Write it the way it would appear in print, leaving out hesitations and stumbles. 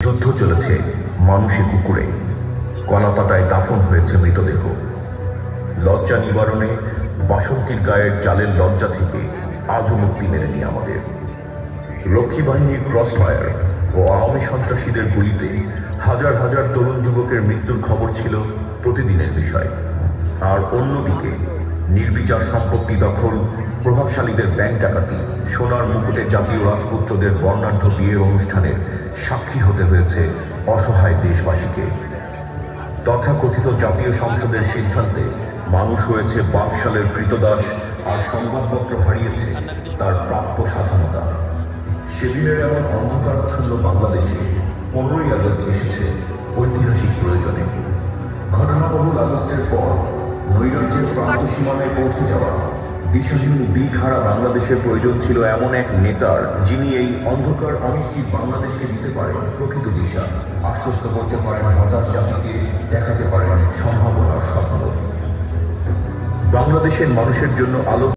যুদ্ধ চলেছে মানুষে কুকুরে, কলাপাতায় দাফন হয়েছে মৃতদেহ। লজ্জা নিবারণে বাসন্তীর গায়ের চালের লজ্জা থেকে আজও মুক্তি মেলেনি আমাদের। রক্ষী বাহিনীর ক্রসফায়ার ও আওয়ামী সন্ত্রাসীদের গুলিতে হাজার হাজার তরুণ যুবকের মৃত্যুর খবর ছিল প্রতিদিনের বিষয়। আর অন্যদিকে নির্বিচার সম্পত্তি দখল, প্রভাবশালীদের ব্যাংক ডাকাতি, সোনার মুকুটে জাতীয় রাজপুত্রদের বর্ণাঢ্য বিয়ের অনুষ্ঠানের সাক্ষী হতে হয়েছে অসহায় দেশবাসীকে। তথাকথিত জাতীয় সংসদের সিদ্ধান্তে মানুষ হয়েছে বাকশালের কৃতদাস, আর সংবাদপত্র হারিয়েছে তার প্রাপ্য স্বাধীনতা। সেদিনের এমন অন্ধকারাচ্ছন্ন বাংলাদেশে 15ই আগস্ট এসেছে ঐতিহাসিক প্রয়োজনে। ঘটনাবহুল আগস্টের পর নৈরাজ্যের প্রান্ত সীমানায় পৌঁছে যাওয়া দিশাহীন দিকহারা বাংলাদেশের প্রয়োজন ছিল এমন এক নেতার, যিনি এই অন্ধকার অনিশ্চিত বাংলাদেশকে দিতে পারেন প্রকৃত দিশা, আশ্বস্ত করতে পারেন হতাশ জাতিকে, দেখাতে পারেন সম্ভাবনার স্বপ্ন। বাংলাদেশের মানুষের জন্য আলো